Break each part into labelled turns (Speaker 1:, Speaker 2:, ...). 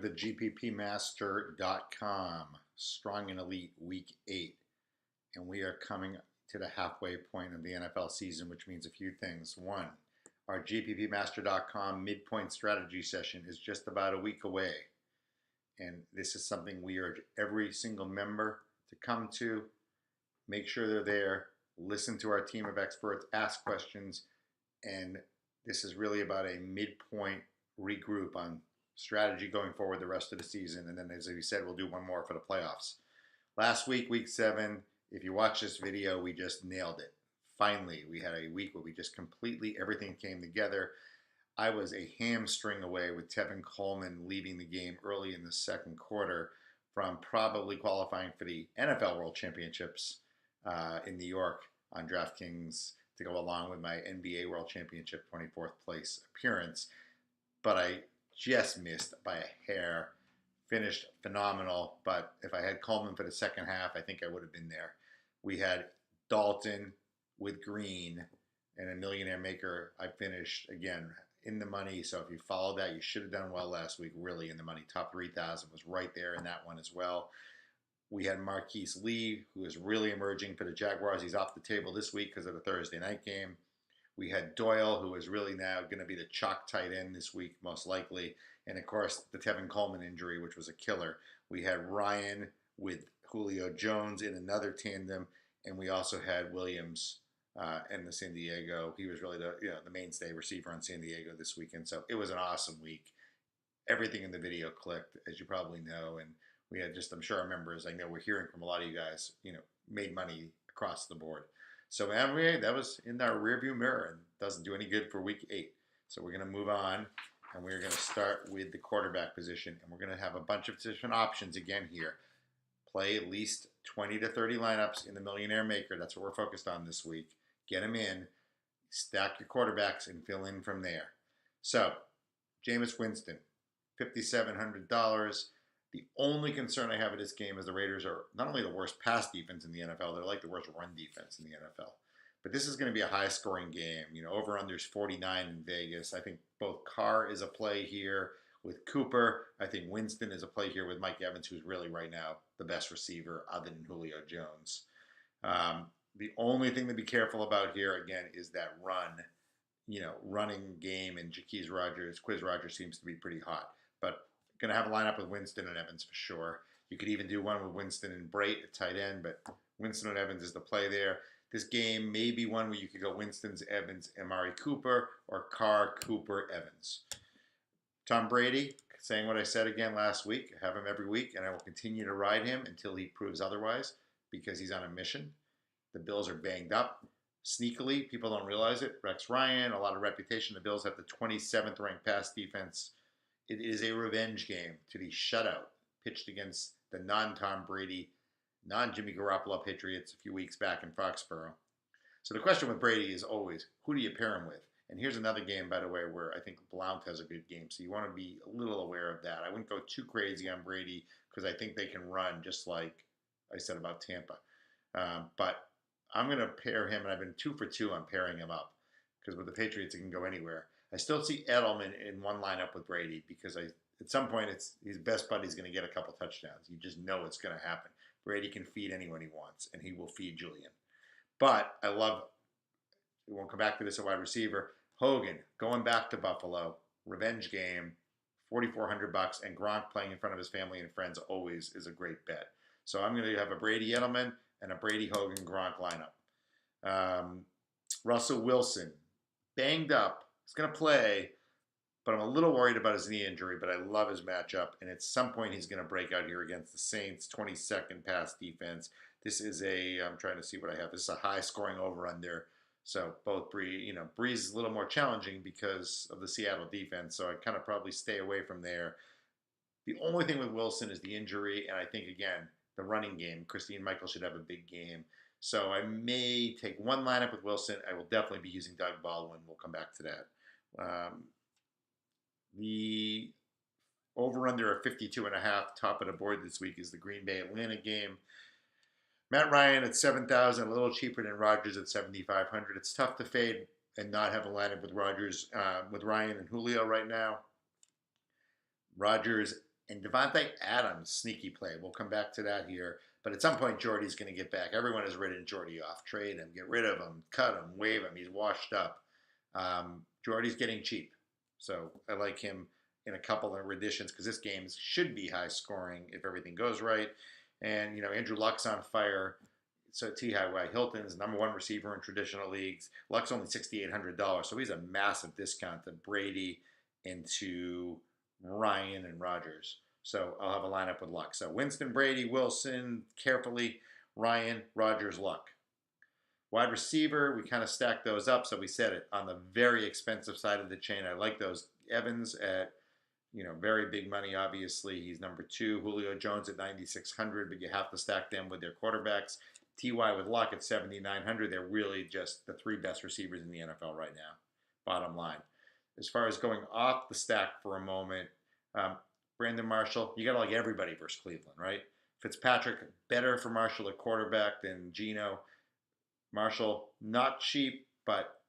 Speaker 1: the GPPmaster.com Strong and Elite Week 8. And we are coming to the halfway point of the NFL season, which means a few things. One, our GPPmaster.com midpoint strategy session is just about a week away. And this is something we urge every single member to come to. Make sure they're there, listen to our team of experts, ask questions, and this is really about a midpoint regroup on strategy going forward the rest of the season. And then, as we said, we'll do one more for the playoffs. Last week, week 7, if you watch this video, we just nailed it. Finally, we had a week where we just completely, everything came together. I was a hamstring away with Tevin Coleman leaving the game early in the second quarter from probably qualifying for the NFL World Championships in New York on DraftKings to go along with my NBA World Championship 24th place appearance. But I just missed by a hair. Finished phenomenal, but if I had Coleman for the second half, I think I would have been there. We had Dalton with Green and a Millionaire Maker. I finished, again, in the money. So if you followed that, you should have done well last week, really in the money. Top 3,000 was right there in that one as well. We had Marquise Lee, who is really emerging for the Jaguars. He's off the table this week because of the Thursday night game. We had Doyle, who is really now going to be the chalk tight end this week, most likely. And, of course, the Tevin Coleman injury, which was a killer. We had Ryan with Julio Jones in another tandem. And we also had Williams and the San Diego. He was really the mainstay receiver on San Diego this weekend. So it was an awesome week. Everything in the video clicked, as you probably know. And we had just, I'm sure our members, I know we're hearing from a lot of you guys, made money across the board. So anyway, that was in our rearview mirror and doesn't do any good for week 8. So we're going to move on, and we're going to start with the quarterback position, and we're going to have a bunch of different options again here. Play at least 20 to 30 lineups in the Millionaire Maker. That's what we're focused on this week. Get them in, stack your quarterbacks, and fill in from there. So, Jameis Winston, $5,700. The only concern I have with this game is the Raiders are not only the worst pass defense in the NFL, they're like the worst run defense in the NFL. But this is going to be a high-scoring game. Over-under's 49 in Vegas. I think both Carr is a play here with Cooper. I think Winston is a play here with Mike Evans, who's really right now the best receiver other than Julio Jones. The only thing to be careful about here, again, is that running game, and Quiz Rogers seems to be pretty hot. But going to have a lineup with Winston and Evans for sure. You could even do one with Winston and Brait at tight end, but Winston and Evans is the play there. This game may be one where you could go Winston's, Evans, Amari Cooper, or Carr, Cooper, Evans. Tom Brady, saying what I said again last week. I have him every week, and I will continue to ride him until he proves otherwise because he's on a mission. The Bills are banged up. Sneakily, people don't realize it. Rex Ryan, a lot of reputation. The Bills have the 27th ranked pass defense. It is a revenge game to the shutout pitched against the non-Tom Brady, non-Jimmy Garoppolo Patriots a few weeks back in Foxborough. So the question with Brady is always, who do you pair him with? And here's another game, by the way, where I think Blount has a good game. So you want to be a little aware of that. I wouldn't go too crazy on Brady because I think they can run just like I said about Tampa. But I'm going to pair him, and I've been 2 for 2 on pairing him up because with the Patriots, it can go anywhere. I still see Edelman in one lineup with Brady because at some point his best buddy's going to get a couple touchdowns. You just know it's going to happen. Brady can feed anyone he wants, and he will feed Julian. But we won't come back to this at wide receiver. Hogan going back to Buffalo, revenge game, $4,400, and Gronk playing in front of his family and friends always is a great bet. So I'm going to have a Brady Edelman and a Brady Hogan Gronk lineup. Russell Wilson, banged up. He's going to play, but I'm a little worried about his knee injury, but I love his matchup. And at some point, he's going to break out here against the Saints, 22nd pass defense. This is I'm trying to see what I have. This is a high-scoring over-under. So both Breeze is a little more challenging because of the Seattle defense, so I kind of probably stay away from there. The only thing with Wilson is the injury, and I think, again, the running game. Christine Michael should have a big game. So I may take one lineup with Wilson. I will definitely be using Doug Baldwin. We'll come back to that. The over-under of 52.5, top of the board this week, is the Green Bay Atlanta game. Matt Ryan at 7,000, a little cheaper than Rodgers at 7,500. It's tough to fade and not have a lineup with Rodgers, with Ryan and Julio right now. Rodgers And Devontae Adams, sneaky play. We'll come back to that here. But at some point, Jordy's going to get back. Everyone has written Jordy off. Trade him, get rid of him, cut him, waive him. He's washed up. Jordy's getting cheap. So I like him in a couple of renditions because this game should be high scoring if everything goes right. And, Andrew Luck's on fire. So T.Y. Hilton's number one receiver in traditional leagues. Luck's only $6,800. So he's a massive discount to Brady and to Ryan and Rodgers. So I'll have a lineup with Luck. So Winston, Brady, Wilson, carefully, Ryan, Rodgers, Luck. Wide receiver, we kind of stacked those up. So we said it on the very expensive side of the chain. I like those. Evans at, very big money, obviously. He's number 2. Julio Jones at 9,600, but you have to stack them with their quarterbacks. T.Y. with Luck at 7,900. They're really just the 3 best receivers in the NFL right now, bottom line. As far as going off the stack for a moment, Brandon Marshall, you got to like everybody versus Cleveland, right? Fitzpatrick, better for Marshall at quarterback than Geno. Marshall, not cheap, but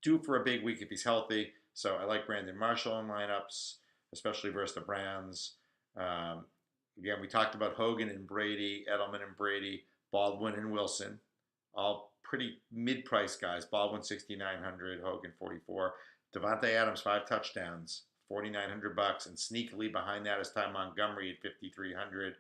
Speaker 1: due for a big week if he's healthy. So I like Brandon Marshall in lineups, especially versus the Browns. Again, we talked about Hogan and Brady, Edelman and Brady, Baldwin and Wilson, all pretty mid-price guys. Baldwin $6,900, Hogan $44,000. Devontae Adams 5 touchdowns, $4,900, and sneakily behind that is Ty Montgomery at $5,300.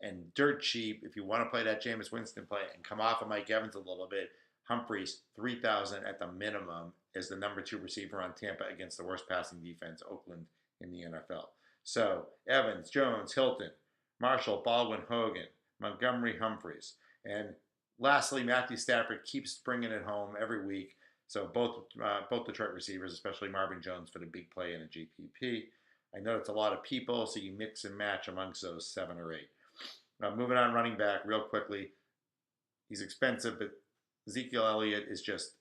Speaker 1: And dirt cheap, if you want to play that Jameis Winston play and come off of Mike Evans a little bit, Humphreys $3,000 at the minimum as the number 2 receiver on Tampa against the worst passing defense, Oakland, in the NFL. So Evans, Jones, Hilton, Marshall, Baldwin, Hogan, Montgomery, Humphreys. And lastly, Matthew Stafford keeps bringing it home every week. So both Detroit receivers, especially Marvin Jones for the big play in a GPP. I know it's a lot of people, so you mix and match amongst those 7 or 8. Moving on, running back real quickly. He's expensive, but Ezekiel Elliott is just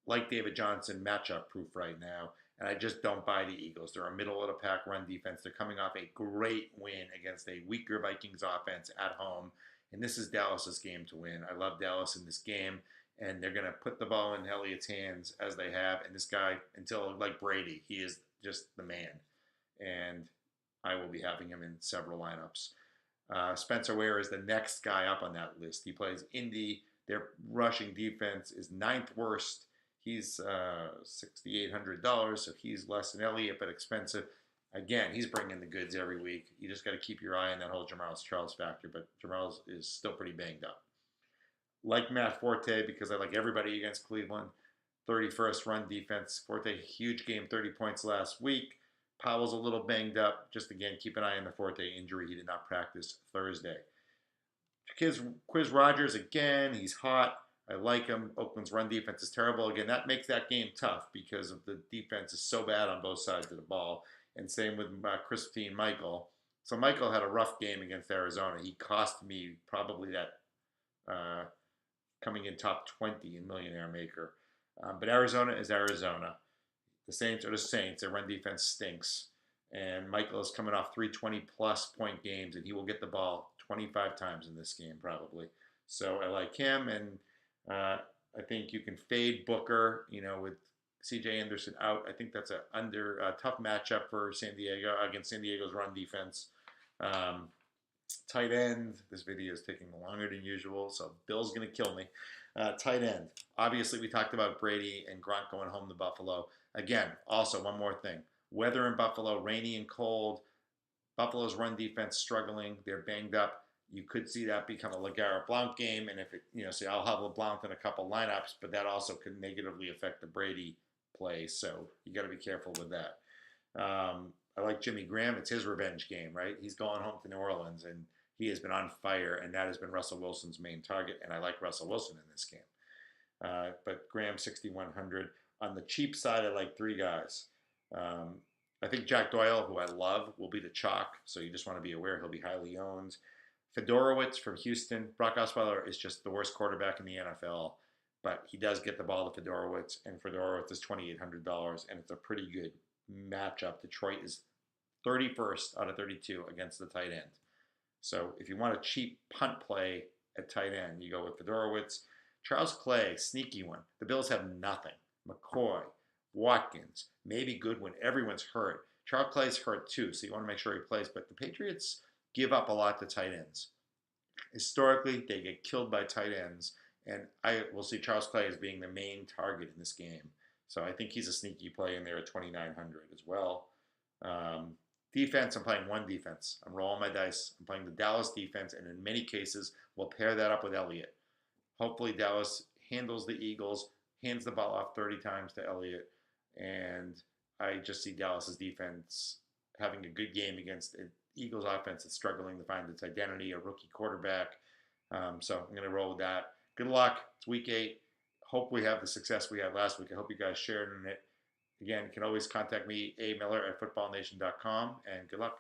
Speaker 1: like David Johnson, matchup proof right now. And I just don't buy the Eagles. They're a middle-of-the-pack run defense. They're coming off a great win against a weaker Vikings offense at home. And this is Dallas's game to win. I love Dallas in this game. And they're going to put the ball in Elliott's hands as they have. And this guy, until like Brady, he is just the man. And I will be having him in several lineups. Spencer Ware is the next guy up on that list. He plays Indy. Their rushing defense is 9th worst. He's $6,800, so he's less than Elliott, but expensive. Again, he's bringing the goods every week. You just got to keep your eye on that whole Jamarcus Charles factor, but Jamarcus is still pretty banged up. Like Matt Forte, because I like everybody against Cleveland. 31st run defense. Forte, huge game, 30 points last week. Powell's a little banged up. Just again, keep an eye on the Forte injury. He did not practice Thursday. Quiz Rogers, again, he's hot. I like him. Oakland's run defense is terrible. Again, that makes that game tough because of the defense is so bad on both sides of the ball. And same with Christine Michael. So Michael had a rough game against Arizona. He cost me probably that coming in top 20 in Millionaire Maker. But Arizona is Arizona. The Saints are the Saints. Their run defense stinks. And Michael is coming off 3 20-plus point games, and he will get the ball 25 times in this game probably. So I like him, and I think you can fade Booker, with C.J. Anderson out. I think that's a tough matchup for San Diego against San Diego's run defense. Tight end. This video is taking longer than usual, so Bill's going to kill me. Tight end. Obviously, we talked about Brady and Gronk going home to Buffalo. Again, also, one more thing. Weather in Buffalo, rainy and cold. Buffalo's run defense struggling. They're banged up. You could see that become a LeGarrette Blount game. And if it, so I'll have LeBlanc in a couple lineups, but that also could negatively affect the Brady play. So you got to be careful with that. I like Jimmy Graham. It's his revenge game, right? He's going home to New Orleans, and he has been on fire, and that has been Russell Wilson's main target. And I like Russell Wilson in this game. But Graham, 6,100. On the cheap side, I like 3 guys. I think Jack Doyle, who I love, will be the chalk. So you just want to be aware he'll be highly owned. Fedorowicz from Houston. Brock Osweiler is just the worst quarterback in the NFL, but he does get the ball to Fedorowicz, and Fedorowicz is $2,800, and it's a pretty good matchup. Detroit is 31st out of 32 against the tight end. So if you want a cheap punt play at tight end, you go with Fedorowicz. Charles Clay, sneaky one. The Bills have nothing. McCoy, Watkins, maybe Goodwin. Everyone's hurt. Charles Clay's hurt too, so you want to make sure he plays. But the Patriots give up a lot to tight ends. Historically, they get killed by tight ends, and I will see Charles Clay as being the main target in this game. So I think he's a sneaky play in there at 2,900 as well. Defense, I'm playing one defense. I'm rolling my dice. I'm playing the Dallas defense, and in many cases, we'll pair that up with Elliott. Hopefully, Dallas handles the Eagles, hands the ball off 30 times to Elliott, and I just see Dallas's defense having a good game against an Eagles offense that's struggling to find its identity, a rookie quarterback. So I'm going to roll with that. Good luck. It's week 8. Hope we have the success we had last week. I hope you guys shared in it. Again, you can always contact me, amiller@footballnation.com, and good luck.